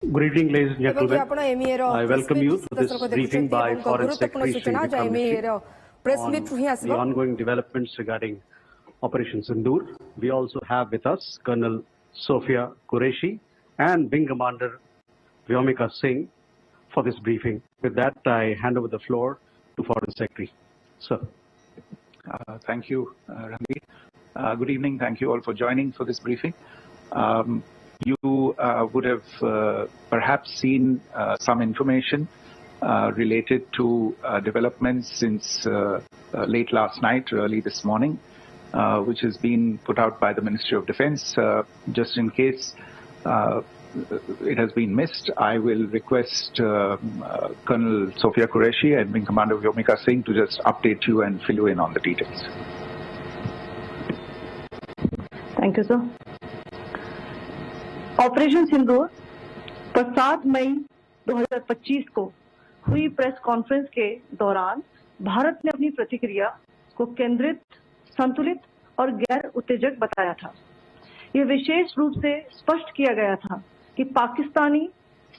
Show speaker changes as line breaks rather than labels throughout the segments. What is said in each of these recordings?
Good evening, ladies and gentlemen. I welcome you to this briefing by Foreign Secretary Shri Vikram Misri on the ongoing developments regarding Operation Sindoor. We also have with us Colonel Sophia Qureshi and Wing Commander Vyomika Singh for this briefing. With that, I hand over the floor to Foreign Secretary. Sir.
Thank you, Ranveer. Good evening. Thank you all for joining for this briefing. You would have perhaps seen some information related to developments since late last night, early this morning, which has been put out by the Ministry of Defence. Just in case it has been missed, I will request Colonel Sophia Qureshi and Wing Commander Vyomika Singh to just update you and fill you in on the details.
Thank you, sir. Operation Sindoor पर 7 मई 2025 को हुई press conference के दौरान भारत ने अपनी प्रतिक्रिया को केंद्रित, संतुलित और गैर उत्तेजक बताया था। यह विशेष रूप से स्पष्ट किया गया था कि पाकिस्तानी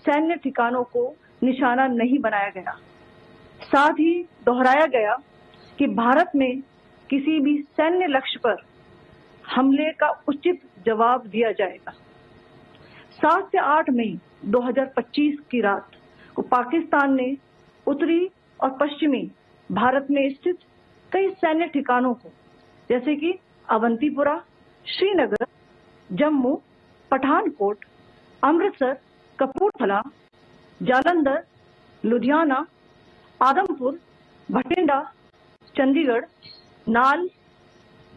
सैन्य ठिकानों को निशाना नहीं बनाया गया। साथ ही दोहराया गया कि भारत में किसी भी सैन्य लक्ष्य पर हमले का उचित जवाब दिया जाएगा। 7 से 8 मई 2025 की रात को पाकिस्तान ने उत्तरी और पश्चिमी भारत में स्थित कई सैन्य ठिकानों को, जैसे कि अवंतीपुरा, श्रीनगर, जम्मू, पठानकोट, अमृतसर, कपूरथला, जालंधर, लुधियाना, आदमपुर, भटिंडा, चंडीगढ़, नाल,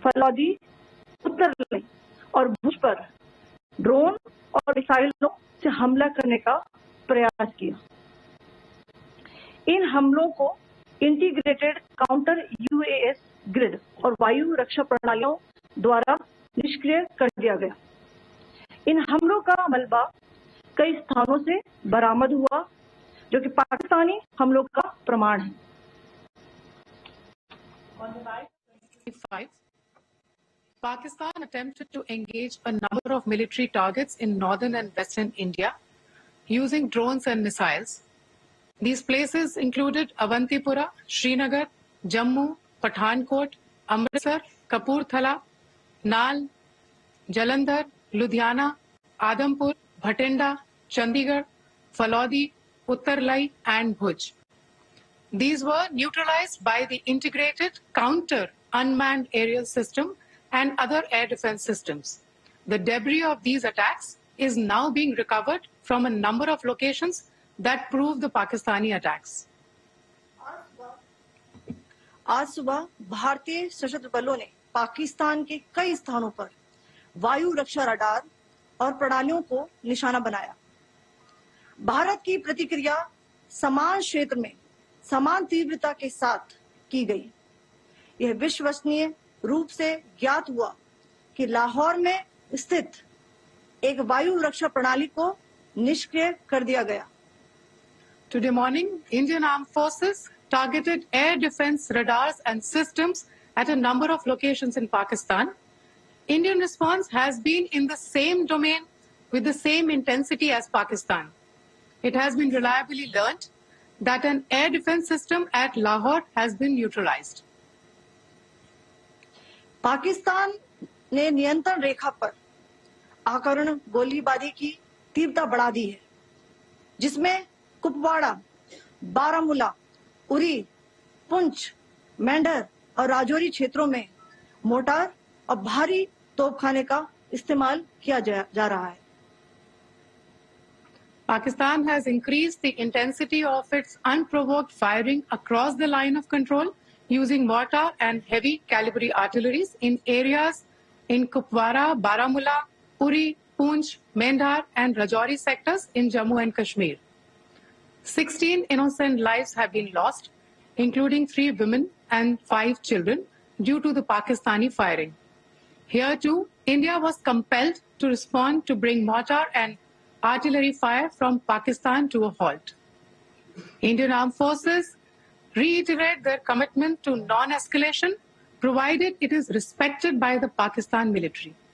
फलौदी, उत्तरलाई और भुज पर ड्रोन और मिसाइलों से हमला करने का प्रयास किया। इन हमलों को इंटीग्रेटेड काउंटर यूएस ग्रिड और वायु रक्षा प्रणालियों द्वारा निष्क्रिय कर दिया गया। इन हमलों का मलबा कई स्थानों से बरामद हुआ, जो कि पाकिस्तानी हमलों का प्रमाण है।
Pakistan attempted to engage a number of military targets in northern and western India using drones and missiles. These places included Avantipura, Srinagar, Jammu, Pathankot, Amritsar, Kapurthala, Nal, Jalandhar, Ludhiana, Adampur, Bhatinda, Chandigarh, Falodi, Uttarlai and Bhuj. These were neutralized by the integrated counter unmanned aerial system and other air defense systems. The debris of these attacks is now being recovered from a number of locations that prove the Pakistani attacks.
आज सुबह भारतीय सशस्त्र बलों ने पाकिस्तान के कई स्थानों पर वायु रक्षा रडार और प्रणालियों को निशाना बनाया। भारत की प्रतिक्रिया समान क्षेत्र में समान तीव्रता के साथ की गई। यह विश्वसनीय रूप से ज्ञात हुआ कि लाहौर में स्थित एक वायु रक्षा प्रणाली को निष्क्रिय कर दिया गया।
Today morning, Indian Armed Forces targeted air defense radars and systems at a number of locations in Pakistan. Indian response has been in the same domain with the same intensity as Pakistan. It has been reliably learnt that an air defense system at Lahore has been neutralized.
Pakistan ने नियंत्रण रेखा पर आकरण गोलीबारी की तीव्रता बढ़ा दी है, जिसमें कुपवाड़ा, बारामूला, उरी, पुंछ, मेंढर और राजौरी क्षेत्रों में मोर्टार और भारी तोपखाने का इस्तेमाल किया जा रहा है।
Pakistan has increased the intensity of its unprovoked firing across the line of control using mortar and heavy calibre artilleries in areas in Kupwara, Baramulla, Uri, Poonch, Mendhar and Rajouri sectors in Jammu and Kashmir. 16 innocent lives have been lost, including 3 women and 5 children, due to the Pakistani firing. Here too, India was compelled to respond to bring mortar and artillery fire from Pakistan to a halt. Indian Armed Forces reiterate their commitment to non-escalation, provided it is respected by the Pakistan military.